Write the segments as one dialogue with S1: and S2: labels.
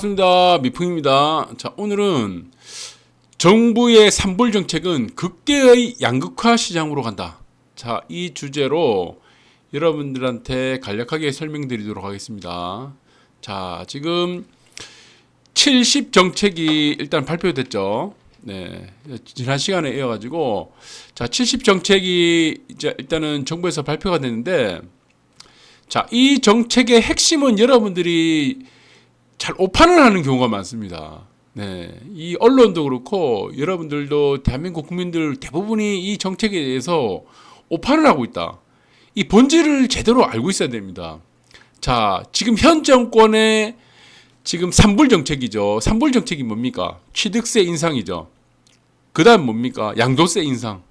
S1: 반갑습니다. 미풍입니다. 자, 오늘은 정부의 산불 정책은 극대의 양극화 시장으로 간다. 자, 이 주제로 여러분들한테 간략하게 설명드리도록 하겠습니다. 자, 지금 70 정책이 일단 발표됐죠. 네, 지난 시간에 이어가지고 자, 70 정책이 이제 일단은 정부에서 발표가 됐는데, 자, 이 정책의 핵심은 여러분들이 잘 오판을 하는 경우가 많습니다. 네, 이 언론도 그렇고 여러분들도 대한민국 국민들 대부분이 이 정책에 대해서 오판을 하고 있다. 이 본질을 제대로 알고 있어야 됩니다. 자, 지금 현 정권의 지금 산불 정책이죠. 산불 정책이 뭡니까? 취득세 인상이죠. 그 다음 뭡니까? 양도세 인상.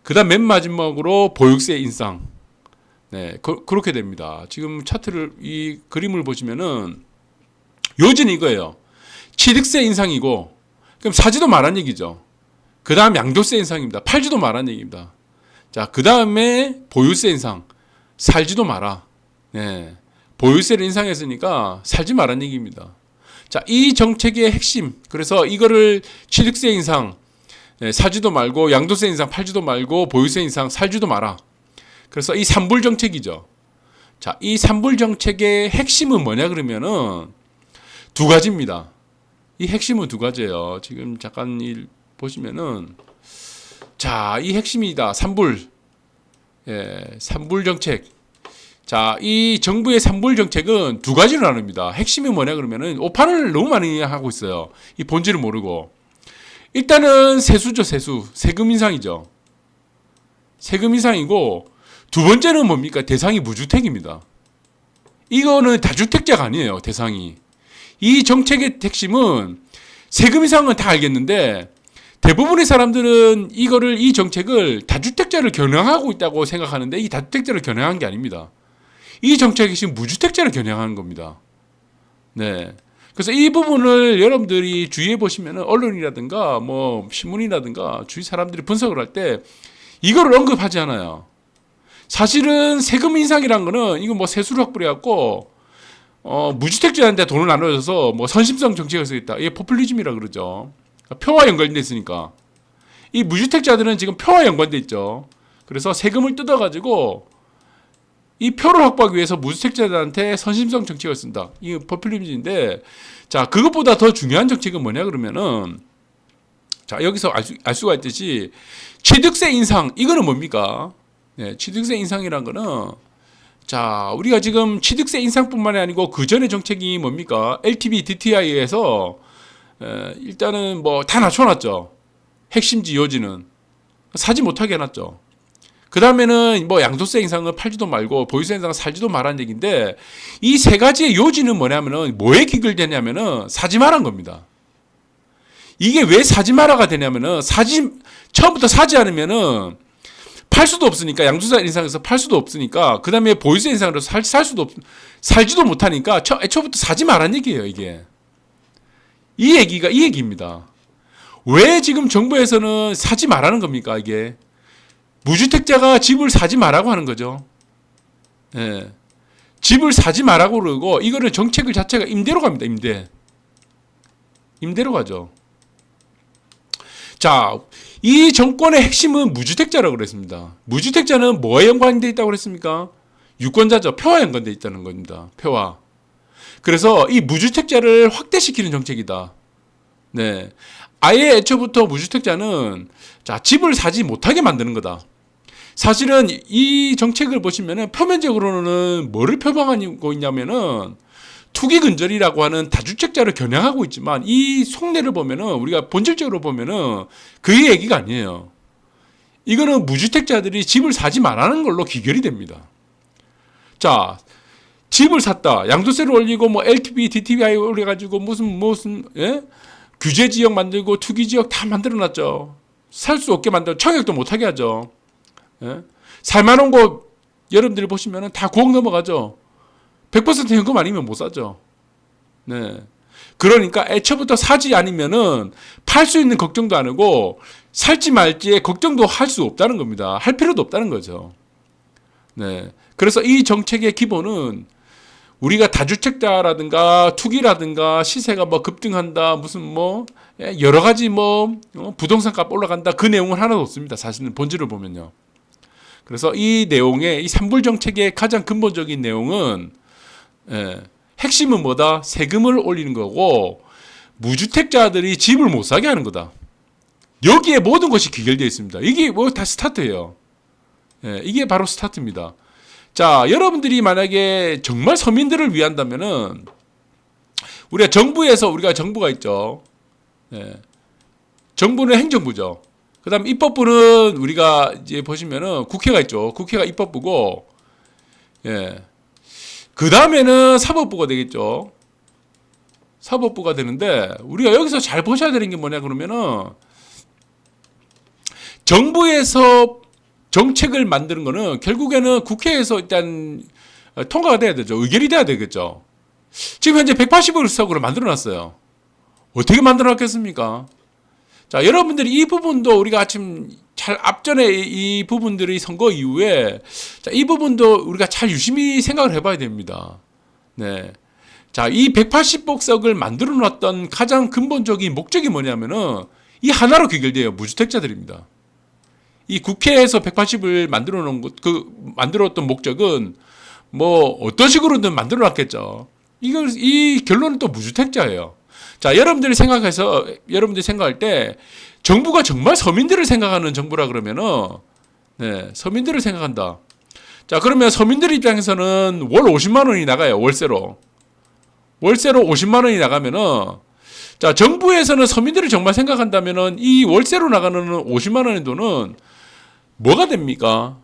S1: 그 다음 맨 마지막으로 보유세 인상. 네, 그렇게 됩니다. 지금 차트를, 이 그림을 보시면은 요지는 이거예요. 취득세 인상이고, 그럼 사지도 말한 얘기죠. 그 다음 양도세 인상입니다. 팔지도 말한 얘기입니다. 자, 그 다음에 보유세 인상. 살지도 마라. 네. 보유세를 인상했으니까 살지 말란 얘기입니다. 자, 이 정책의 핵심. 그래서 이거를 취득세 인상, 네, 사지도 말고, 양도세 인상, 팔지도 말고, 보유세 인상, 살지도 마라. 그래서 이 산불 정책이죠. 자, 이 산불 정책의 핵심은 뭐냐 그러면은 두 가지입니다. 이 핵심은 두 가지예요. 지금 잠깐 보시면은, 자, 이 핵심이다. 산불. 예, 산불 정책. 자, 이 정부의 산불 정책은 두 가지로 나눕니다. 핵심이 뭐냐 그러면은 오판을 너무 많이 하고 있어요. 이 본질을 모르고. 일단은 세수죠, 세수. 세금 인상이죠. 세금 인상이고, 두 번째는 뭡니까? 대상이 무주택입니다. 이거는 다주택자가 아니에요, 대상이. 이 정책의 핵심은 세금 인상은 다 알겠는데 대부분의 사람들은 이 정책을 다주택자를 겨냥하고 있다고 생각하는데 이 다주택자를 겨냥한 게 아닙니다. 이 정책의 핵심은 무주택자를 겨냥하는 겁니다. 네. 그래서 이 부분을 여러분들이 주의해 보시면 언론이라든가 뭐 신문이라든가 주위 사람들이 분석을 할 때 이거를 언급하지 않아요. 사실은 세금 인상이란 거는 이거 뭐 세수를 확보해 갖고 무주택자한테 돈을 나눠줘서 뭐 선심성 정책을 쓰겠다. 이게 포퓰리즘이라 그러죠. 표와 연관돼 있으니까. 이 무주택자들은 지금 표와 연관돼 있죠. 그래서 세금을 뜯어가지고 이 표를 확보하기 위해서 무주택자들한테 선심성 정책을 쓴다. 이게 포퓰리즘인데, 자, 그것보다 더 중요한 정책은 뭐냐 그러면은, 자, 여기서 알 수가 있듯이 취득세 인상, 이거는 뭡니까? 네, 취득세 인상이란 거는, 자, 우리가 지금 취득세 인상뿐만이 아니고 그 전에 정책이 뭡니까? LTV, DTI에서 일단은 뭐 다 낮춰놨죠. 핵심지 요지는 사지 못하게 해놨죠. 그 다음에는 뭐 양도세 인상은 팔지도 말고 보유세 인상은 살지도 말란 얘기인데, 이 세 가지의 요지는 뭐냐면은 뭐에 기결되냐면은 사지 말란 겁니다. 이게 왜 사지 마라가 되냐면은 처음부터 사지 않으면은 팔 수도 없으니까, 양도세 인상해서 팔 수도 없으니까, 그 다음에 보유세 인상으로 살지도 못하니까 애초부터 사지 말란 얘기예요, 이게. 이 얘기입니다. 왜 지금 정부에서는 사지 말라는 겁니까, 이게? 무주택자가 집을 사지 말라고 하는 거죠. 예. 집을 사지 말라고 그러고, 이거는 정책 자체가 임대로 갑니다, 임대로 가죠. 자, 이 정권의 핵심은 무주택자라고 그랬습니다. 무주택자는 뭐에 연관되어 있다고 그랬습니까? 유권자죠. 표와 연관되어 있다는 겁니다. 표와. 그래서 이 무주택자를 확대시키는 정책이다. 네. 아예 애초부터 무주택자는, 자, 집을 사지 못하게 만드는 거다. 사실은 이 정책을 보시면은 표면적으로는 뭐를 표방하고 있냐면은 투기근절이라고 하는 다주택자를 겨냥하고 있지만, 이 속내를 보면은, 우리가 본질적으로 보면은 그 얘기가 아니에요. 이거는 무주택자들이 집을 사지 말라는 걸로 귀결이 됩니다. 자, 집을 샀다. 양도세를 올리고 뭐 LTV, DTI 올려가지고 무슨 예? 규제 지역 만들고 투기 지역 다 만들어놨죠. 살 수 없게 만들고 청약도 못하게 하죠. 예? 살만한 곳 여러분들이 보시면은 다 9억 넘어가죠. 100% 현금 아니면 못 사죠. 네. 그러니까 애초부터 사지 않으면은 팔 수 있는 걱정도 안 하고 살지 말지의 걱정도 할 수 없다는 겁니다. 할 필요도 없다는 거죠. 네. 그래서 이 정책의 기본은 우리가 다주택자라든가 투기라든가 시세가 뭐 급등한다 무슨 뭐 여러 가지 뭐 부동산 값 올라간다 그 내용은 하나도 없습니다. 사실은 본질을 보면요. 그래서 이 내용의 이 산불 정책의 가장 근본적인 내용은 핵심은 뭐다? 세금을 올리는 거고 무주택자들이 집을 못 사게 하는 거다. 여기에 모든 것이 귀결되어 있습니다. 이게 뭐 다 스타트예요. 이게 바로 스타트입니다. 자, 여러분들이 만약에 정말 서민들을 위한다면은 우리가 정부에서 우리가 정부가 있죠. 정부는 행정부죠. 그다음 입법부는 우리가 이제 보시면은 국회가 있죠. 국회가 입법부고, 그 다음에는 사법부가 되겠죠. 사법부가 되는데 우리가 여기서 잘 보셔야 되는 게 뭐냐 그러면은 정부에서 정책을 만드는 거는 결국에는 국회에서 일단 통과가 돼야 되죠. 의결이 돼야 되겠죠. 지금 현재 180을 석으로 만들어 놨어요. 어떻게 만들어 놨겠습니까? 자, 여러분들이 이 부분도 우리가 아침 잘 앞전에 이 부분들이 선거 이후에 자, 이 부분도 우리가 잘 유심히 생각을 해봐야 됩니다. 네. 자, 이 180복석을 만들어 놨던 가장 근본적인 목적이 뭐냐면은 이 하나로 귀결돼요. 무주택자들입니다. 이 국회에서 180을 만들어 놓은 만들었던 목적은 뭐 어떤 식으로든 만들어 놨겠죠. 이 결론은 또 무주택자예요. 자, 여러분들이 생각할 때 정부가 정말 서민들을 생각하는 정부라 그러면은 서민들을 생각한다. 자, 그러면 서민들 입장에서는 월 50만 원이 나가요. 월세로 50만 원이 나가면은 자, 정부에서는 서민들을 정말 생각한다면은 이 월세로 나가는 50만 원의 돈은 뭐가 됩니까?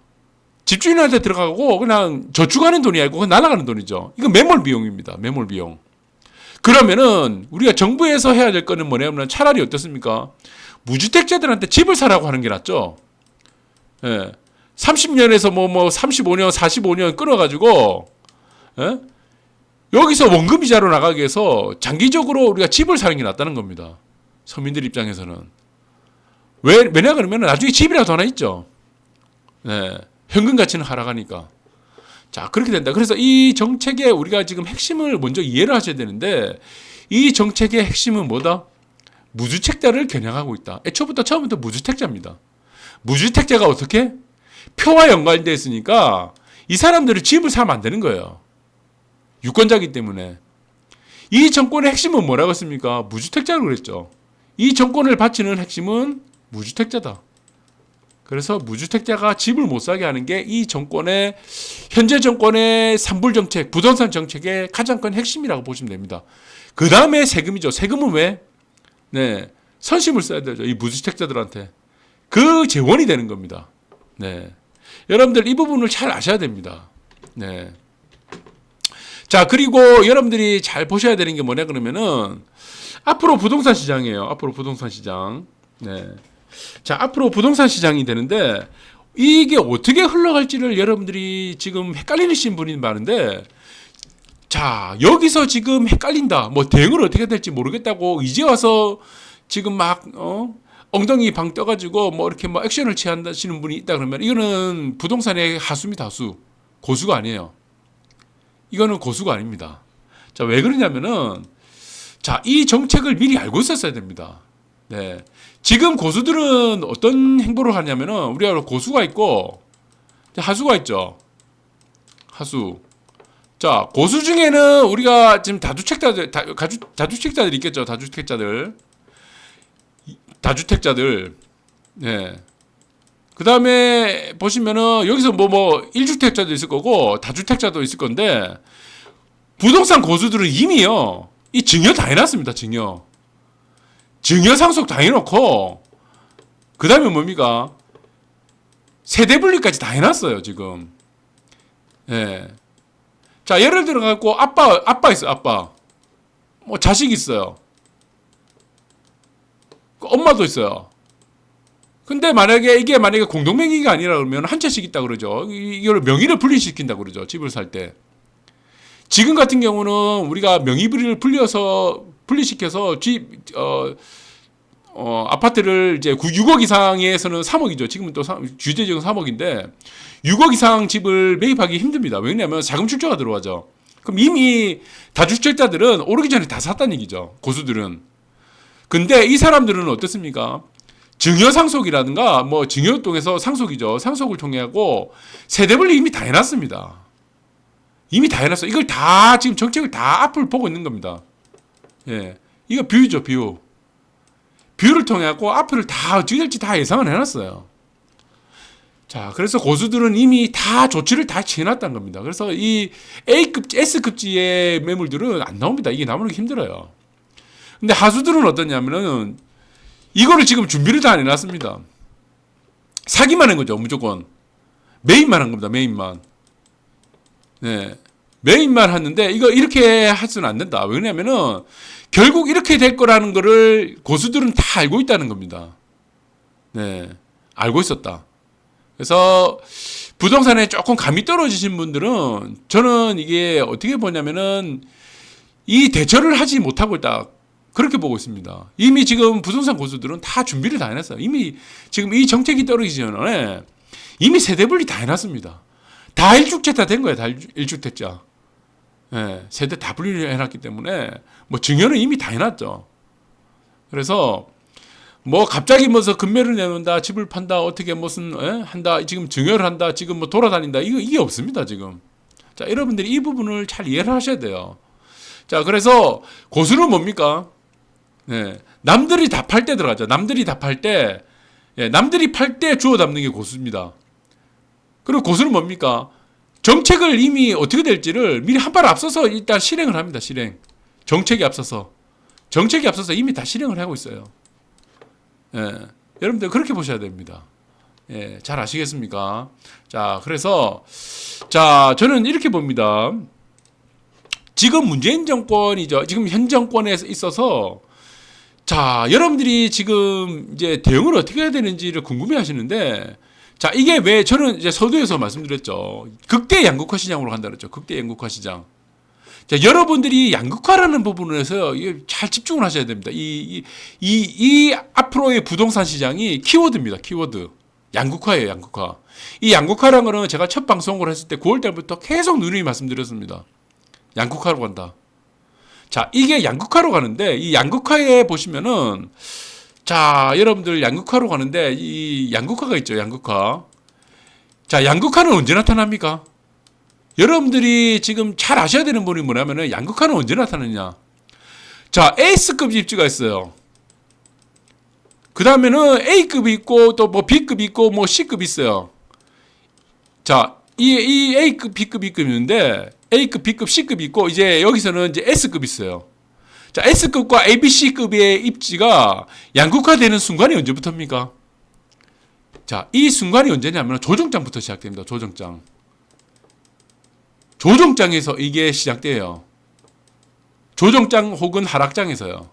S1: 집주인한테 들어가고 그냥 저축하는 돈이 아니고 그냥 날아가는 돈이죠. 이건 매몰 비용입니다. 매몰 비용. 그러면은 우리가 정부에서 해야 될 거는 뭐냐면 차라리 어떻습니까? 무주택자들한테 집을 사라고 하는 게 낫죠. 30년에서 뭐 35년, 45년 끊어가지고 여기서 원금 이자로 나가기 위해서 장기적으로 우리가 집을 사는 게 낫다는 겁니다. 서민들 입장에서는. 왜냐 그러면 나중에 집이라도 하나 있죠. 현금 가치는 하락하니까. 자, 그렇게 된다. 그래서 이 정책의 우리가 지금 핵심을 먼저 이해를 하셔야 되는데 이 정책의 핵심은 뭐다? 무주택자를 겨냥하고 있다. 처음부터 무주택자입니다. 무주택자가 어떻게? 표와 연관되어 있으니까 이 사람들이 집을 사면 안 되는 거예요. 유권자이기 때문에. 이 정권의 핵심은 뭐라고 했습니까? 무주택자라고 그랬죠. 이 정권을 바치는 핵심은 무주택자다. 그래서 무주택자가 집을 못 사게 하는 게 이 정권의 현재 정권의 산불 정책, 부동산 정책의 가장 큰 핵심이라고 보시면 됩니다. 그 다음에 세금이죠. 세금은 왜? 선심을 써야 되죠. 이 무주택자들한테. 그 재원이 되는 겁니다. 여러분들 이 부분을 잘 아셔야 됩니다. 자, 그리고 여러분들이 잘 보셔야 되는 게 뭐냐 그러면은 앞으로 부동산 시장이에요. 앞으로 부동산 시장. 자, 앞으로 부동산 시장이 되는데 이게 어떻게 흘러갈지를 여러분들이 지금 헷갈리신 분이 많은데 자, 여기서 지금 헷갈린다. 뭐 대응을 어떻게 될지 모르겠다고 이제 와서 지금 막 엉덩이 방 떠가지고 뭐 이렇게 뭐 액션을 취하시는 분이 있다 그러면 이거는 부동산의 하수입니다. 하수. 고수가 아니에요. 이거는 고수가 아닙니다. 자, 왜 그러냐면은 자, 이 정책을 미리 알고 있었어야 됩니다. 지금 고수들은 어떤 행보를 하냐면은 우리가 고수가 있고 하수가 있죠. 하수. 자, 고수 중에는 우리가 지금 다주택자들 있겠죠. 다주택자들. 그 다음에 보시면은 여기서 뭐 1주택자도 있을 거고 다주택자도 있을 건데 부동산 고수들은 이미요. 이 증여 다 해놨습니다. 증여 상속 다 해놓고 그 다음에 뭡니까? 세대 분리까지 다 해놨어요. 지금. 자, 예를 들어 갖고 아빠 있어요. 아빠. 뭐 자식 있어요. 엄마도 있어요. 근데 이게 만약에 공동명의가 아니라 그러면 한 채씩 있다 그러죠. 이걸 명의를 분리시킨다 그러죠. 집을 살 때. 지금 같은 경우는 우리가 명의 분리시켜서 아파트를 이제 6억 이상에서는 3억이죠. 지금은 또 규제적은 3억인데 6억 이상 집을 매입하기 힘듭니다. 왜냐하면 자금 출처가 들어가죠. 그럼 이미 다주택자들은 오르기 전에 다 샀다는 얘기죠. 고수들은. 근데 이 사람들은 어떻습니까? 증여상속이라든가 뭐 증여 통해서 상속이죠. 상속을 통해 하고 세대분리 이미 다 해놨습니다. 이미 다 해놨어. 이걸 다 지금 정책을 다 앞을 보고 있는 겁니다. 예, 이거 뷰죠, 뷰. 뷰를 통해 갖고 앞을 다 어떻게 될지 다 예상을 해놨어요. 자, 그래서 고수들은 이미 다 조치를 다 취해놨다는 겁니다. 그래서 이 A급, S급지의 매물들은 안 나옵니다. 이게 나오는 게 힘들어요. 근데 하수들은 어떠냐면은 이거를 지금 준비를 다 해놨습니다. 사기만 한 거죠, 무조건. 메인만 한 겁니다, 메인만. 네. 메인만 했는데 이거 이렇게 할 수는 안 된다. 왜냐면은 결국 이렇게 될 거라는 거를 고수들은 다 알고 있다는 겁니다. 네. 알고 있었다. 그래서 부동산에 조금 감이 떨어지신 분들은 저는 이게 어떻게 보냐면은 이 대처를 하지 못하고 있다. 그렇게 보고 있습니다. 이미 지금 부동산 고수들은 다 준비를 다 해놨어요. 이미 지금 이 정책이 떨어지기 전에 이미 세대분리 다 해놨습니다. 다 일주택자 된 거예요. 다 일주택자. 예, 세대 다 분리를 해놨기 때문에 뭐 증여는 이미 다 해놨죠. 그래서 뭐 갑자기 무슨 금매를 내놓는다, 집을 판다, 어떻게 무슨 한다, 지금 증여를 한다, 지금 뭐 돌아다닌다, 이게 없습니다 지금. 자, 여러분들이 이 부분을 잘 이해를 하셔야 돼요. 자, 그래서 고수는 뭡니까? 네, 남들이 다 팔 때 들어가죠. 남들이 다 팔 때, 예, 남들이 팔 때 주워 담는 게 고수입니다. 그리고 고수는 뭡니까? 정책을 이미 어떻게 될지를 미리 한 발 앞서서 일단 실행을 합니다. 실행. 정책이 앞서서 이미 다 실행을 하고 있어요. 예, 여러분들 그렇게 보셔야 됩니다. 예, 잘 아시겠습니까? 자, 그래서 자, 저는 이렇게 봅니다. 지금 문재인 정권이죠. 지금 현 정권에 있어서 자, 여러분들이 지금 이제 대응을 어떻게 해야 되는지를 궁금해 하시는데 자, 이게 왜 저는 이제 서두에서 말씀드렸죠. 극대 양극화 시장으로 간다 그랬죠. 극대 양극화 시장. 자, 여러분들이 양극화라는 부분에서 잘 집중을 하셔야 됩니다. 이 앞으로의 부동산 시장이 키워드입니다. 키워드. 양극화예요, 양극화. 이 양극화라는 거는 제가 첫 방송을 했을 때 9월 달부터 계속 누누이 말씀드렸습니다. 양극화로 간다. 자, 이게 양극화로 가는데 이 양극화에 보시면은 자, 여러분들 양극화로 가는데 이 양극화가 있죠. 양극화. 자, 양극화는 언제 나타납니까? 여러분들이 지금 잘 아셔야 되는 부분이 뭐냐면은 양극화는 언제 나타나느냐. 자, S급 입지가 있어요. 그 다음에는 A급이 있고 또 뭐 B급이 있고 뭐 C급이 있어요. 자, 이 A급, B급, B급이 있는데 A급, B급, C급이 있고 이제 여기서는 이제 S급이 있어요. 자, S급과 ABC급의 입지가 양극화되는 순간이 언제부터입니까? 자, 이 순간이 언제냐면 조정장부터 시작됩니다. 조정장. 조정장에서 이게 시작돼요. 조정장 혹은 하락장에서요.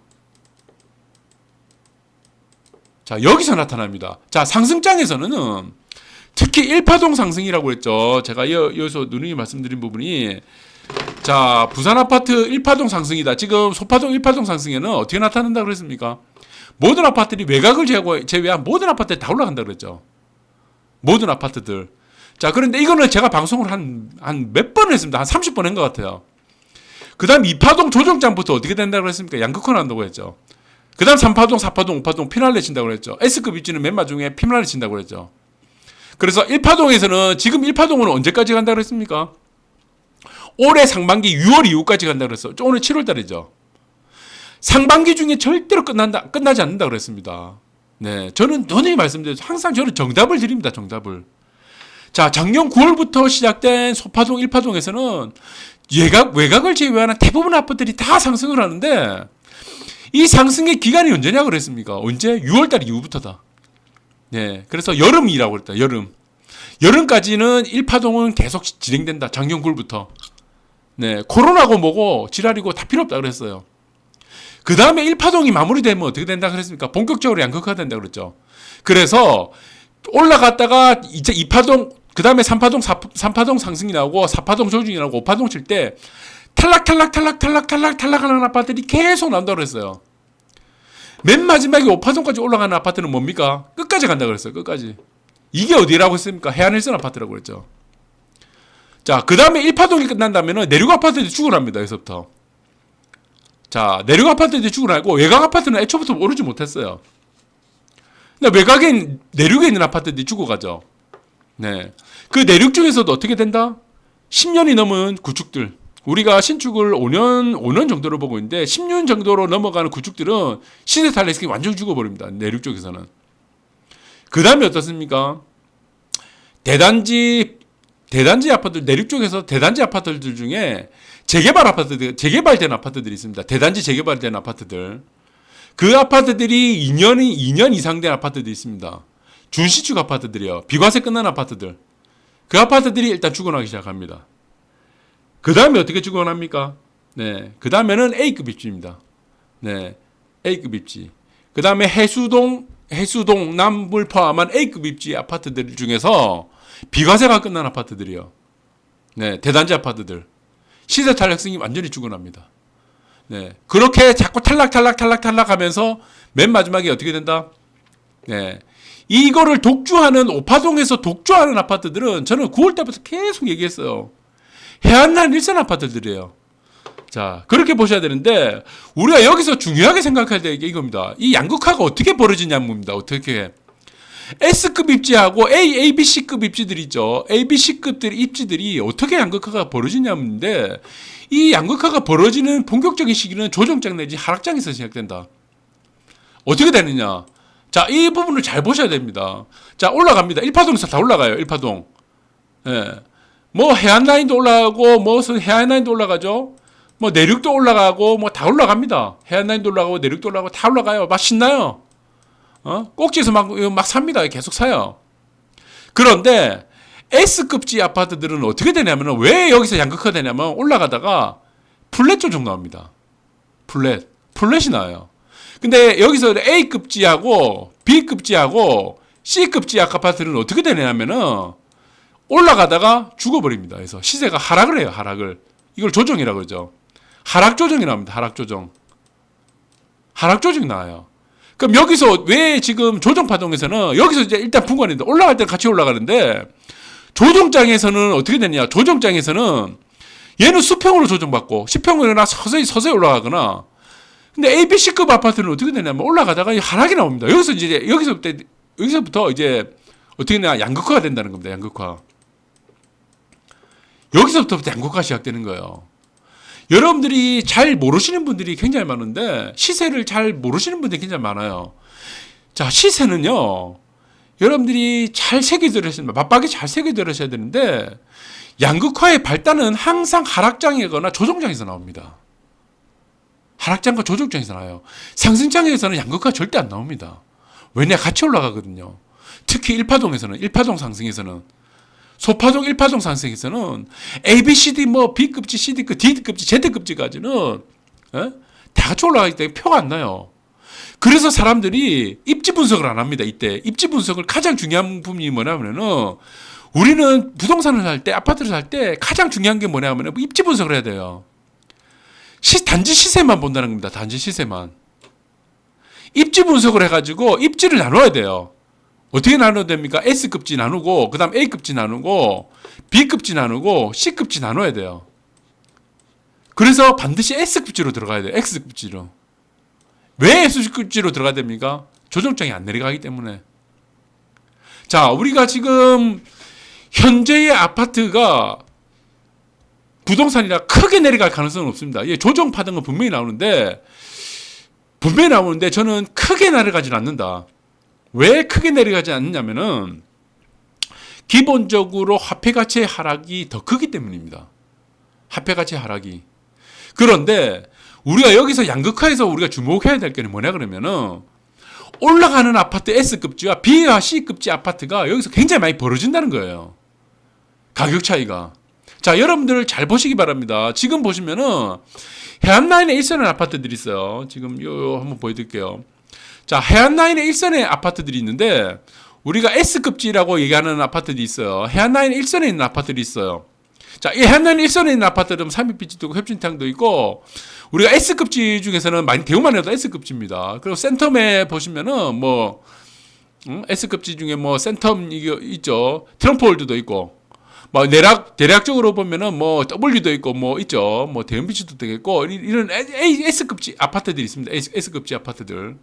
S1: 자, 여기서 나타납니다. 자, 상승장에서는 특히 1파동 상승이라고 했죠. 제가 여기서 누누이 말씀드린 부분이 자, 부산 아파트 1파동 상승이다. 지금 소파동 1파동 상승에는 어떻게 나타난다고 그랬습니까? 모든 아파트들이 외곽을 제외한 모든 아파트들이 다 올라간다고 그랬죠. 모든 아파트들. 자, 그런데 이거는 제가 방송을 한 몇 번 했습니다. 한 30번 한 것 같아요. 그 다음 2파동 조정장부터 어떻게 된다고 그랬습니까? 양극화 난다고 했죠. 그 다음 3파동, 4파동, 5파동 피날레 친다고 그랬죠. S급 입지는 맨 마중에 피날레 친다고 그랬죠. 그래서 1파동에서는 지금 1파동은 언제까지 간다고 그랬습니까? 올해 상반기 6월 이후까지 간다고 그랬어. 오늘 7월 달이죠. 상반기 중에 절대로 끝나지 않는다고 그랬습니다. 네. 저는 누누이 말씀드려서 항상 저는 정답을 드립니다. 정답을. 자, 작년 9월부터 시작된 소파동 1파동에서는 외곽을 제외하는 대부분 아파트들이 다 상승을 하는데 이 상승의 기간이 언제냐고 그랬습니까? 언제? 6월달 이후부터다. 네. 그래서 여름이라고 그랬다. 여름. 여름까지는 1파동은 계속 진행된다. 작년 9월부터. 네, 코로나고 뭐고 지랄이고 다 필요 없다 그랬어요. 그 다음에 1파동이 마무리되면 어떻게 된다 그랬습니까? 본격적으로 양극화 된다 그랬죠. 그래서 올라갔다가 이제 2파동, 그 다음에 3파동 상승이 나오고 4파동 조정이 나오고 5파동 칠 때 탈락하는 아파트들이 계속 나온다고 그랬어요. 맨 마지막에 5파동까지 올라가는 아파트는 뭡니까? 끝까지 간다고 그랬어요. 끝까지. 이게 어디라고 했습니까? 해안일선 아파트라고 그랬죠. 자, 그 다음에 1파동이 끝난다면 내륙 아파트들이 죽어납니다. 여기서부터. 자, 내륙 아파트들이 죽어나고 외곽 아파트는 애초부터 오르지 못했어요. 근데 내륙에 있는 아파트들이 죽어가죠. 네. 그 내륙 중에서도 어떻게 된다? 10년이 넘은 구축들. 우리가 신축을 5년 정도로 보고 있는데 10년 정도로 넘어가는 구축들은 시세 탈락이 완전히 죽어버립니다. 내륙 쪽에서는. 그 다음에 어떻습니까? 대단지 아파트, 내륙 쪽에서 대단지 아파트들 중에 재개발된 아파트들이 있습니다. 대단지 재개발된 아파트들. 그 아파트들이 2년 이상 된 아파트들이 있습니다. 준시축 아파트들이요. 비과세 끝난 아파트들. 그 아파트들이 일단 죽어나기 시작합니다. 그 다음에 어떻게 죽어납니까? 네. 그 다음에는 A급 입지입니다. 네. A급 입지. 그 다음에 해수동 남부를 포함한 A급 입지 아파트들 중에서 비과세가 끝난 아파트들이요. 네. 대단지 아파트들. 시세 탄력성이 완전히 죽어납니다. 네. 그렇게 자꾸 탈락 하면서 맨 마지막에 어떻게 된다? 네. 이거를 독주하는 5파동에서 독주하는 아파트들은 저는 9월 때부터 계속 얘기했어요. 해안라인 일선 아파트들이에요. 자, 그렇게 보셔야 되는데 우리가 여기서 중요하게 생각해야 될 게 이겁니다. 이 양극화가 어떻게 벌어지냐입니다. 어떻게 S급 입지하고 A, B, C급 입지들이 있죠. A, B, C급들 입지들이 어떻게 양극화가 벌어지냐인데 이 양극화가 벌어지는 본격적인 시기는 조정장 내지 하락장에서 시작된다. 어떻게 되느냐? 자, 이 부분을 잘 보셔야 됩니다. 자, 올라갑니다. 1파동에서 다 올라가요. 1파동. 예. 뭐 해안라인도 올라가고 무슨 해안라인도 올라가죠. 뭐 내륙도 올라가고 뭐 다 올라갑니다. 해안라인도 올라가고 내륙도 올라가고 다 올라가요. 막 신나요. 꼭지에서 막 삽니다. 계속 사요. 그런데 S급지 아파트들은 어떻게 되냐면 왜 여기서 양극화가 되냐면 올라가다가 플랫 조정 나옵니다. 플랫이 나와요. 근데 여기서 A급지하고 B급지하고 C급지 아파트는 어떻게 되냐면은 올라가다가 죽어버립니다. 그래서 시세가 하락을 해요. 하락을. 이걸 조정이라고 그러죠. 하락 조정이 나옵니다. 하락 조정이 나와요. 그럼 여기서 왜 지금 조정파동에서는 여기서 이제 일단 분간인데 올라갈 때는 같이 올라가는데 조정장에서는 어떻게 되냐? 조정장에서는 얘는 수평으로 조정받고 10평으로나 서서히 올라가거나 근데 A, B, C급 아파트는 어떻게 되냐면 올라가다가 하락이 나옵니다. 여기서부터 이제 어떻게 되냐? 양극화가 된다는 겁니다. 양극화. 여기서부터 양극화가 시작되는 거예요. 여러분들이 잘 모르시는 분들이 굉장히 많은데 시세를 잘 모르시는 분들이 굉장히 많아요. 자, 시세는요. 여러분들이 잘 새겨들으셔야 됩니다. 맞박에 잘 새겨들으셔야 되는데 양극화의 발단은 항상 하락장이거나 조정장에서 나옵니다. 하락장과 조정장에서 나와요. 상승장에서는 양극화가 절대 안 나옵니다. 왜냐? 같이 올라가거든요. 특히 1파동 상승에서는 소파동 1파동 상승에서는 A, B, C, D, 뭐 B급지, C급, D급지, Z급지까지는 다 같이 올라가기 때문에 표가 안 나요. 그래서 사람들이 입지 분석을 안 합니다. 이때 입지 분석을 가장 중요한 부분이 뭐냐면은 우리는 부동산을 살 때, 아파트를 살 때 가장 중요한 게 뭐냐면은 입지 분석을 해야 돼요. 단지 시세만 본다는 겁니다. 단지 시세만. 입지 분석을 해가지고 입지를 나눠야 돼요. 어떻게 나눠야 됩니까? S급지 나누고, 그 다음 A급지 나누고, B급지 나누고, C급지 나눠야 돼요. 그래서 반드시 S급지로 들어가야 돼요. X급지로. 왜 S급지로 들어가야 됩니까? 조정장이 안 내려가기 때문에. 자, 우리가 지금 현재의 아파트가 부동산이라 크게 내려갈 가능성은 없습니다. 예, 조정 파동은 분명히 나오는데 저는 크게 내려가지는 않는다. 왜 크게 내려가지 않느냐면은 기본적으로 화폐 가치의 하락이 더 크기 때문입니다. 화폐 가치의 하락이. 그런데 우리가 여기서 양극화에서 우리가 주목해야 될 게 뭐냐 그러면은 올라가는 아파트 S급지와 B와 C급지 아파트가 여기서 굉장히 많이 벌어진다는 거예요. 가격 차이가. 자, 여러분들 잘 보시기 바랍니다. 지금 보시면은 해안라인에 일선의 아파트들이 있어요. 지금 요 한번 보여드릴게요. 자, 해안라인에 일선의 아파트들이 있는데 우리가 S급지라고 얘기하는 아파트들이 있어요. 해안라인 일선에 있는 아파트들이 있어요. 자, 이 해안라인 일선에 있는 아파트들은 삼입빛지도 있고 협진탕도 있고 우리가 S급지 중에서는 대우만 해도 S급지입니다. 그리고 센텀에 보시면은 뭐 S급지 중에 뭐 센텀 이게 있죠. 트럼프월드도 있고 뭐 대략적으로 보면은 뭐 W도 있고 뭐 있죠. 뭐 대형비치도 되겠고 이런 S급지 아파트들이 있습니다. S급지 아파트들.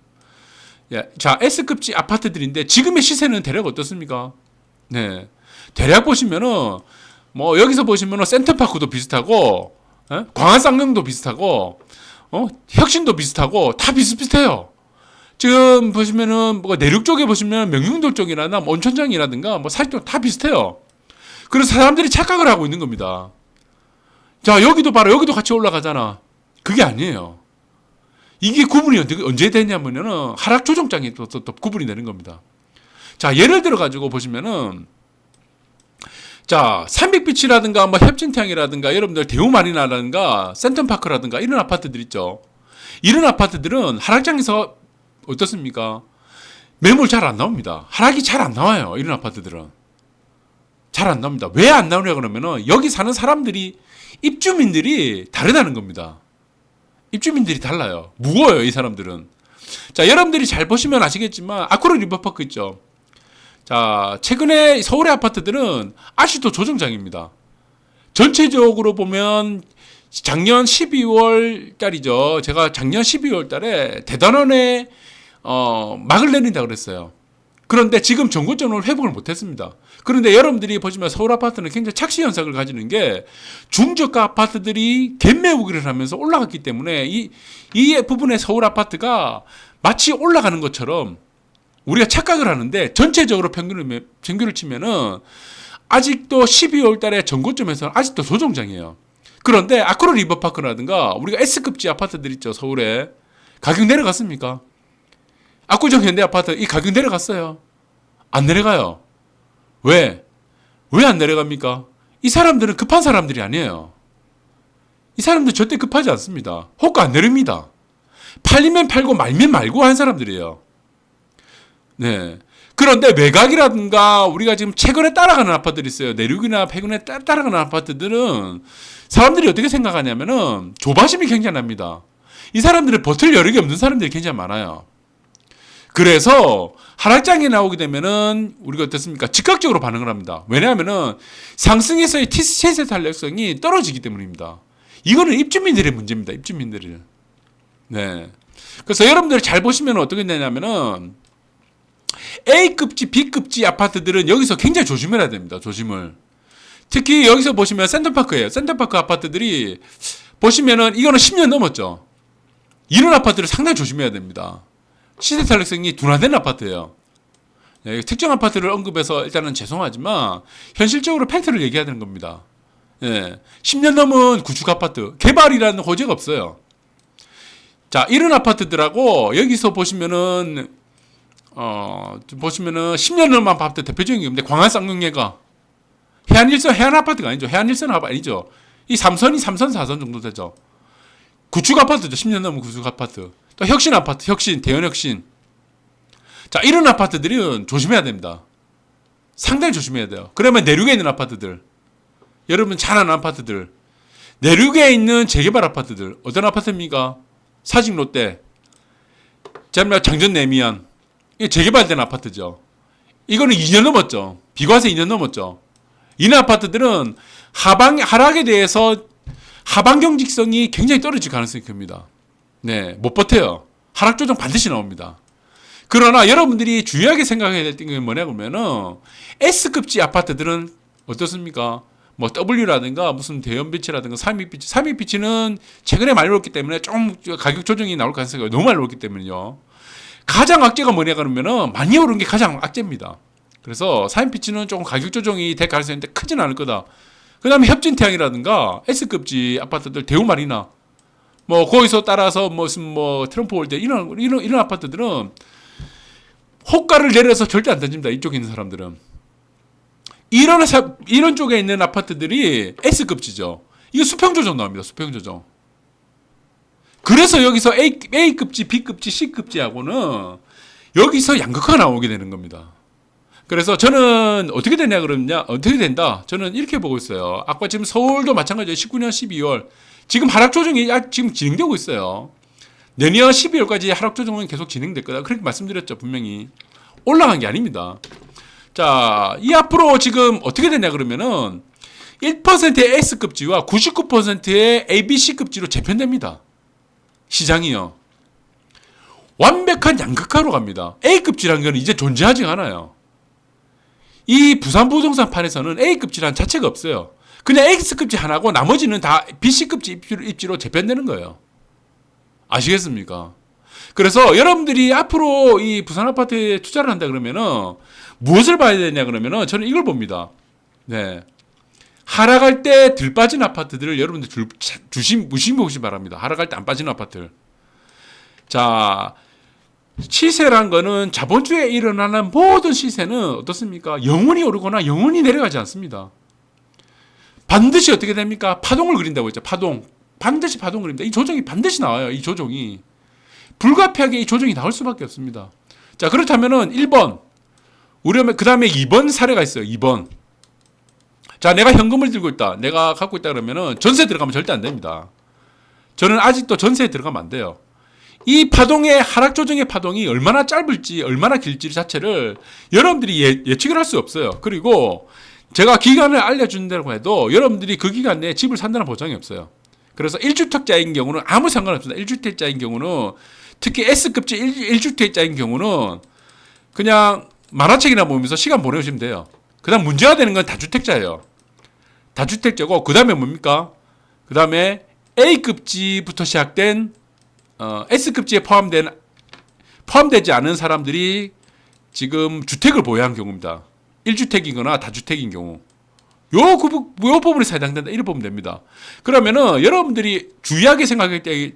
S1: 예, 자 S급지 아파트들인데 지금의 시세는 대략 어떻습니까? 네, 대략 보시면은 뭐 여기서 보시면은 센터파크도 비슷하고, 광안 쌍용도 비슷하고, 혁신도 비슷하고 다 비슷비슷해요. 지금 보시면은 뭐 내륙 쪽에 보시면 명륜돌 쪽이라나 뭐 온천장이라든가 뭐 사실 다 비슷해요. 그래서 사람들이 착각을 하고 있는 겁니다. 자, 여기도 봐라. 여기도 같이 올라가잖아. 그게 아니에요. 이게 구분이 언제 되냐면은 하락 조정장이 또 구분이 되는 겁니다. 자, 예를 들어 가지고 보시면은 자, 300비치라든가 뭐 협진태양이라든가 여러분들 대우마리나라든가 센텀파크라든가 이런 아파트들 있죠. 이런 아파트들은 하락장에서 어떻습니까? 매물 잘 안 나옵니다. 하락이 잘 안 나와요. 이런 아파트들은. 잘 안 나옵니다. 왜 안 나오냐 그러면은 여기 사는 사람들이 입주민들이 다르다는 겁니다. 입주민들이 달라요. 무거워요, 이 사람들은. 자, 여러분들이 잘 보시면 아시겠지만 아쿠르 리버파크 있죠. 자, 최근에 서울의 아파트들은 아직도 조정장입니다. 전체적으로 보면 작년 12월 달이죠. 제가 작년 12월 달에 대단원에 막을 내린다 그랬어요. 그런데 지금 정고점을 회복을 못했습니다. 그런데 여러분들이 보시면 서울 아파트는 굉장히 착시 현상을 가지는 게 중저가 아파트들이 갭매우기를 하면서 올라갔기 때문에 이 부분의 서울 아파트가 마치 올라가는 것처럼 우리가 착각을 하는데 전체적으로 평균을 치면은 아직도 12월 달에 정고점에서는 아직도 조정장이에요. 그런데 아쿠르 리버파크라든가 우리가 S급지 아파트들 있죠, 서울에. 가격 내려갔습니까? 압구정 현대 아파트 이 가격 내려갔어요? 안 내려가요. 왜? 왜 안 내려갑니까? 이 사람들은 급한 사람들이 아니에요. 이 사람들 절대 급하지 않습니다. 호가 안 내립니다. 팔리면 팔고 말면 말고 한 사람들이에요. 네. 그런데 외곽이라든가 우리가 지금 최근에 따라가는 아파트들이 있어요. 내륙이나 패근에 따라가는 아파트들은 사람들이 어떻게 생각하냐면은 조바심이 굉장히 납니다. 이 사람들은 버틸 여력이 없는 사람들이 굉장히 많아요. 그래서 하락장이 나오게 되면은 우리가 어떻습니까? 즉각적으로 반응을 합니다. 왜냐하면은 상승에서의 시세 탄력성이 떨어지기 때문입니다. 이거는 입주민들의 문제입니다. 입주민들이. 네. 그래서 여러분들 잘 보시면 어떻게 되냐면은 A급지, B급지 아파트들은 여기서 굉장히 조심해야 됩니다. 조심을. 특히 여기서 보시면 센터파크예요. 센터파크 아파트들이 보시면은 이거는 10년 넘었죠. 이런 아파트를 상당히 조심해야 됩니다. 시세 탄력성이 둔화된 아파트예요. 네, 특정 아파트를 언급해서 일단은 죄송하지만 현실적으로 팩트를 얘기해야 되는 겁니다. 네, 10년 넘은 구축 아파트 개발이라는 호재가 없어요. 자, 이런 아파트들하고 여기서 보시면은 10년 넘은 아파트 대표적인 게 있는데 광안 쌍용예가 해안일선 해안 아파트가 아니죠. 해안일선 아니죠. 이 3선 4선 정도 되죠. 구축 아파트죠. 10년 넘은 구축 아파트. 또 혁신 아파트, 혁신, 대연혁신. 자, 이런 아파트들은 조심해야 됩니다. 상당히 조심해야 돼요. 그러면 내륙에 있는 아파트들, 여러분 잘 아는 아파트들, 내륙에 있는 재개발 아파트들, 어떤 아파트입니까? 사직 롯데, 장전 내미안, 이게 재개발된 아파트죠. 이거는 2년 넘었죠. 비과세 2년 넘었죠. 이런 아파트들은 하락에 대해서 하방 경직성이 굉장히 떨어질 가능성이 큽니다. 네, 못 버텨요. 하락 조정 반드시 나옵니다. 그러나 여러분들이 주의하게 생각해야 될 게 뭐냐 그러면은 S급지 아파트들은 어떻습니까? 뭐 W라든가 무슨 대연비치라든가 삼익비치, 삼익비치는 최근에 많이 올랐기 때문에 좀 가격 조정이 나올 가능성이 너무 많이 올랐기 때문에요. 가장 악재가 뭐냐 그러면은 많이 오른 게 가장 악재입니다. 그래서 삼익비치는 조금 가격 조정이 될 가능성이 있는데 크진 않을 거다. 그 다음에 협진태양이라든가 S급지 아파트들 대우마리나 뭐 거기서 따라서 무슨 뭐 트럼프 월드 이런 아파트들은 호가를 내려서 절대 안 던집니다. 이쪽에 있는 사람들은 이런 쪽에 있는 아파트들이 S급지죠. 이거 수평 조정 나옵니다. 수평 조정. 그래서 여기서 A급지, B급지, C급지하고는 여기서 양극화가 나오게 되는 겁니다. 그래서 저는 어떻게 되냐 그러냐, 어떻게 된다. 저는 이렇게 보고 있어요. 아까 지금 서울도 마찬가지예요. 19년 12월. 지금 하락 조정이 지금 진행되고 있어요. 내년 12월까지 하락 조정은 계속 진행될 거다. 그렇게 말씀드렸죠. 분명히. 올라간 게 아닙니다. 자, 이 앞으로 지금 어떻게 되냐 그러면은 1%의 S급지와 99%의 ABC급지로 재편됩니다. 시장이요. 완벽한 양극화로 갑니다. A급지라는 건 이제 존재하지 않아요. 이 부산 부동산 판에서는 A급지라는 자체가 없어요. 그냥 X급지 하나고 나머지는 다 BC급지 입지로 재편되는 거예요. 아시겠습니까? 그래서 여러분들이 앞으로 이 부산 아파트에 투자를 한다 그러면은 무엇을 봐야 되냐 그러면은 저는 이걸 봅니다. 네. 하락할 때 들 빠진 아파트들을 여러분들 무시무시 바랍니다. 하락할 때 안 빠지는 아파트를. 자, 시세란 거는 자본주의에 일어나는 모든 시세는 어떻습니까? 영원히 오르거나 영원히 내려가지 않습니다. 반드시 어떻게 됩니까? 파동을 그린다고 했죠. 파동. 반드시 파동 그립니다. 이 조정이 반드시 나와요. 이 조정이. 불가피하게 이 조정이 나올 수밖에 없습니다. 자, 그렇다면은 1번. 그 다음에 2번 사례가 있어요. 2번. 자, 내가 현금을 들고 있다. 내가 갖고 있다 그러면은 전세 들어가면 절대 안 됩니다. 저는 아직도 전세에 들어가면 안 돼요. 이 파동의 하락 조정의 파동이 얼마나 짧을지 얼마나 길지 자체를 여러분들이 예측을 할 수 없어요. 그리고 제가 기간을 알려준다고 해도 여러분들이 그 기간 내에 집을 산다는 보장이 없어요. 그래서 1주택자인 경우는 아무 상관없습니다. 1주택자인 경우는 특히 S급지 1주택자인 경우는 그냥 만화책이나 보면서 시간 보내시면 돼요. 그 다음 문제가 되는 건 다주택자예요. 다주택자고 그 다음에 뭡니까? 그 다음에 A급지부터 시작된 S급지에 포함되지 않은 사람들이 지금 주택을 보유한 경우입니다. 1주택이거나 다주택인 경우. 요 부분이 해당된다. 이렇게 보면 됩니다. 그러면은 여러분들이 주의하게 생각해야 될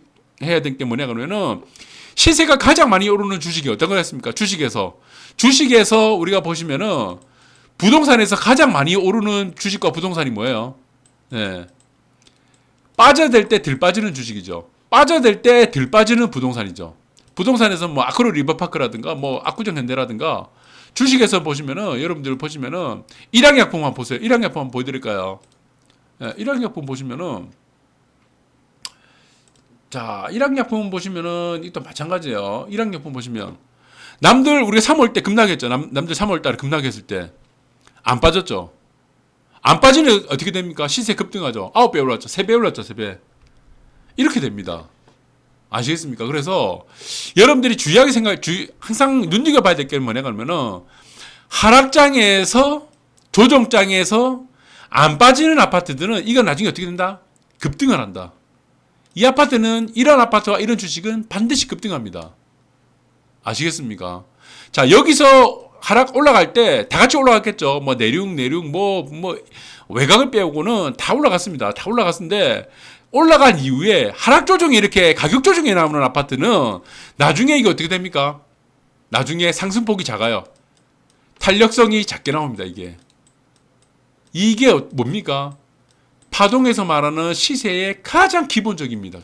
S1: 게 뭐냐 그러면은 시세가 가장 많이 오르는 주식이 어떤 거였습니까? 주식에서 우리가 보시면은 부동산에서 가장 많이 오르는 주식과 부동산이 뭐예요? 네. 빠져들 때 들 빠지는 주식이죠. 빠져들 때 들 빠지는 부동산이죠. 부동산에서 뭐 아크로 리버파크라든가 뭐 압구정 현대라든가 주식에서 보시면은 여러분들 보시면은 일양약품 한번 보세요. 일양약품 한번 보여드릴까요? 네, 일양약품 보시면은 자 일양약품 보시면은 이또 마찬가지예요. 일양약품 보시면 남들 우리가 3월 때 급락했죠. 남들 3월 달에 급락했을 때 안 빠졌죠. 안 빠지면 어떻게 됩니까? 시세 급등하죠. 9배 올랐죠. 3배 올랐죠. 3배. 이렇게 됩니다. 아시겠습니까? 그래서 여러분들이 항상 눈여겨봐야 될 게 뭐냐 그러면은 하락장에서 조정장에서 안 빠지는 아파트들은 이건 나중에 어떻게 된다? 급등을 한다. 이 아파트는 이런 아파트와 이런 주식은 반드시 급등합니다. 아시겠습니까? 자, 여기서 하락 올라갈 때 다 같이 올라갔겠죠. 뭐 내륙 뭐 외곽을 빼고는 다 올라갔습니다. 다 올라갔는데 올라간 이후에 하락 조정이 이렇게 가격 조정이 나오는 아파트는 나중에 이게 어떻게 됩니까? 나중에 상승폭이 작아요. 탄력성이 작게 나옵니다. 이게 뭡니까? 파동에서 말하는 시세의 가장 기본적입니다.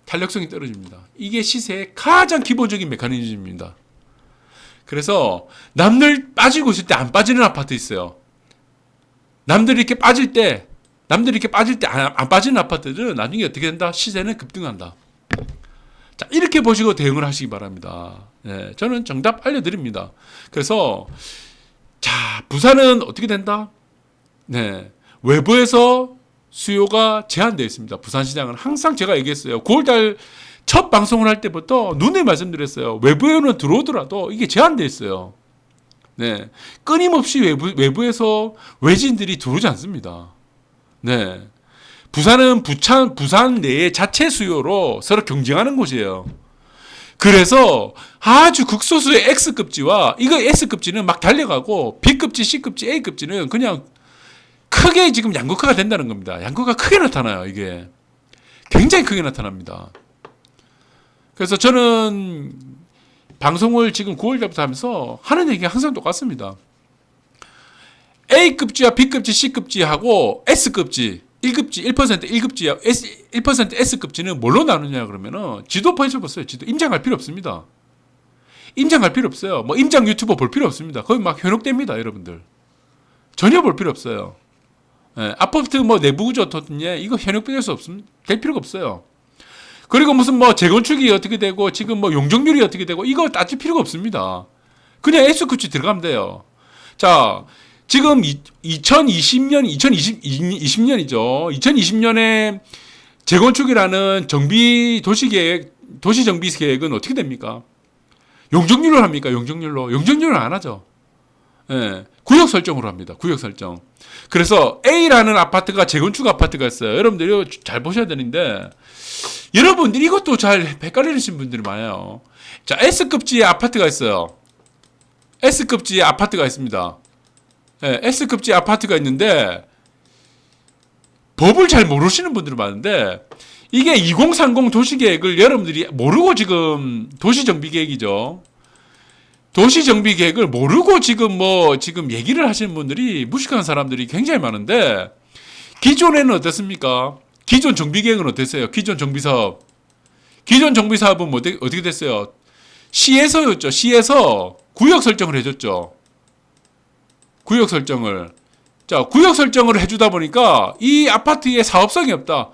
S1: 탄력성이 떨어집니다. 이게 시세의 가장 기본적인 메커니즘입니다. 그래서 남들 빠지고 있을 때 안 빠지는 아파트 있어요. 남들이 이렇게 빠질 때 안 빠지는 아파트들은 나중에 어떻게 된다? 시세는 급등한다. 자, 이렇게 보시고 대응을 하시기 바랍니다. 네, 저는 정답 알려드립니다. 그래서 자, 부산은 어떻게 된다? 네, 외부에서 수요가 제한되어 있습니다. 부산시장은 항상 제가 얘기했어요. 9월달 첫 방송을 할 때부터 눈에 말씀드렸어요. 외부에는 들어오더라도 이게 제한되어 있어요. 네, 끊임없이 외부에서 외진들이 들어오지 않습니다. 네, 부산은 부산 내의 자체 수요로 서로 경쟁하는 곳이에요. 그래서 아주 극소수의 X급지와 이거 S급지는 막 달려가고 B급지, C급지, A급지는 그냥 크게 지금 양극화가 된다는 겁니다. 양극화가 크게 나타나요. 이게 굉장히 크게 나타납니다. 그래서 저는 방송을 지금 9월달부터 하면서 하는 얘기가 항상 똑같습니다. A급지와 B급지, C급지하고 S급지, 1급지, 1%, 1% S급지는 뭘로 나누냐 그러면은 지도표에서 보세요. 임장 필요 없습니다. 임장 필요 없어요. 뭐 임장 유튜버 볼 필요 없습니다. 거의 막 현혹됩니다, 여러분들. 전혀 볼 필요 없어요. 예, 아파트 뭐 내부 구조 어떻냐 이거 현혹될 필요가 없어요. 그리고 무슨 뭐 재건축이 어떻게 되고 지금 뭐 용적률이 어떻게 되고 이거 따질 필요가 없습니다. 그냥 S급지 들어가면 돼요. 자, 지금 2020년이죠. 2020년에 재건축이라는 정비 도시계획, 도시정비 계획은 어떻게 됩니까? 용적률로 합니까? 용적률은 안 하죠. 예, 구역 설정으로 합니다. 구역 설정. 그래서 A라는 아파트가 재건축 아파트가 있어요. 여러분들이 잘 보셔야 되는데, 여러분들이 이것도 잘 헷갈리시는 분들이 많아요. 자, S급지의 아파트가 있어요. S급지의 아파트가 있습니다. 예, S급지의 아파트가 있는데, 법을 잘 모르시는 분들이 많은데, 이게 2030 도시계획을 여러분들이 모르고 지금 도시정비계획이죠. 도시정비계획을 모르고 지금 얘기를 하시는 분들이 무식한 사람들이 굉장히 많은데, 기존에는 어떻습니까? 기존 정비계획은 어땠어요? 기존 정비사업. 기존 정비사업은 어떻게 됐어요? 시에서였죠. 시에서 구역 설정을 해줬죠. 구역 설정을. 자, 구역 설정을 해주다 보니까 이 아파트에 사업성이 없다.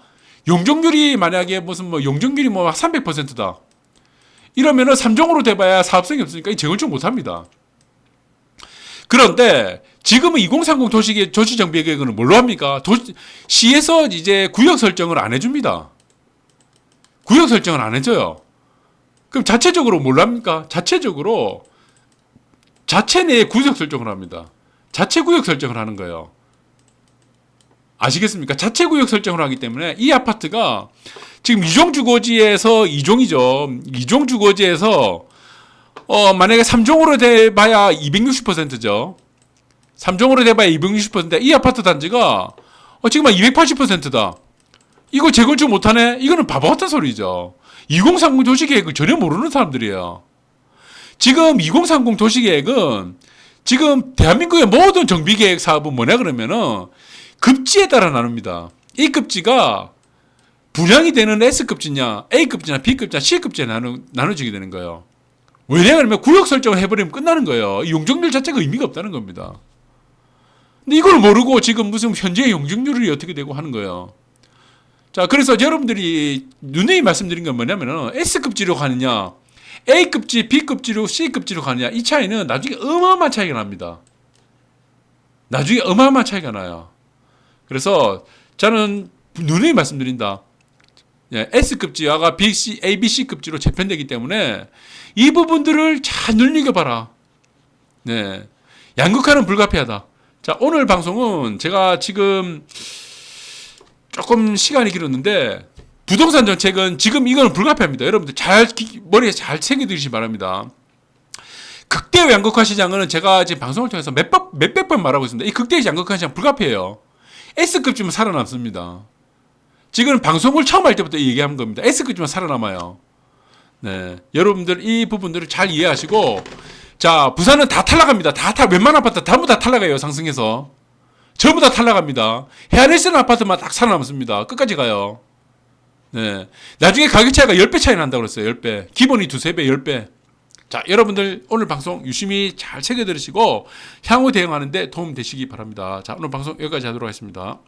S1: 용적률이 만약에 용적률이 300%다. 이러면은 3종으로 돼봐야 사업성이 없으니까 이 재건축 못 합니다. 그런데 지금은 2030 도시정비계획은 뭘로 합니까? 시에서 이제 구역 설정을 안 해줍니다. 구역 설정을 안 해줘요. 그럼 자체적으로 뭘로 합니까? 자체적으로 자체 내에 구역 설정을 합니다. 자체 구역 설정을 하는 거예요. 아시겠습니까? 자체 구역 설정을 하기 때문에 이 아파트가 지금 이종주거지에서 2종이죠. 2종주거지에서 만약에 3종으로 돼봐야 260%죠. 3종으로 돼봐야 260%인데 이 아파트 단지가 지금 한 280%다. 이거 재건축 못하네? 이거는 바보 같은 소리죠. 2030 도시계획을 전혀 모르는 사람들이에요. 지금 2030 도시계획은 지금 대한민국의 모든 정비계획 사업은 뭐냐 그러면은 급지에 따라 나눕니다. 이 급지가 분양이 되는 S급지냐, A급지냐, B급지냐, C급지에 나눠지게 되는 거예요. 왜냐하면 구역 설정을 해버리면 끝나는 거예요. 이 용적률 자체가 의미가 없다는 겁니다. 근데 이걸 모르고 지금 무슨 현재 용적률이 어떻게 되고 하는 거예요. 자, 그래서 여러분들이 누누이 말씀드린 건 뭐냐면은 S급지로 가느냐, A급지, B급지로 C급지로 가느냐, 이 차이는 나중에 어마어마한 차이가 납니다. 나중에 어마어마한 차이가 나요. 그래서 저는 누누이 말씀드린다. S급지화가 A, B, C급지로 재편되기 때문에 이 부분들을 잘 눈여겨봐라. 네. 양극화는 불가피하다. 자, 오늘 방송은 제가 지금 조금 시간이 길었는데 부동산 정책은 지금 이거는 불가피합니다. 여러분들 머리에 잘 새겨두시기 바랍니다. 극대 양극화 시장은 제가 지금 방송을 통해서 몇백 번 말하고 있습니다. 이 극대 양극화 시장 불가피해요. S급지만 살아남습니다. 지금 방송을 처음 할 때부터 얘기한 겁니다. S급지만 살아남아요. 네. 여러분들 이 부분들을 잘 이해하시고, 자, 부산은 다 탈락합니다. 웬만한 아파트 전부 다 탈락해요. 상승해서. 전부 다 탈락합니다. 해안에 있는 아파트만 딱 살아남습니다. 끝까지 가요. 네. 나중에 가격 차이가 10배 차이 난다고 그랬어요. 10배. 기본이 2-3배, 10배. 자, 여러분들 오늘 방송 유심히 잘 새겨 들으시고 향후 대응하는데 도움 되시기 바랍니다. 자, 오늘 방송 여기까지 하도록 하겠습니다.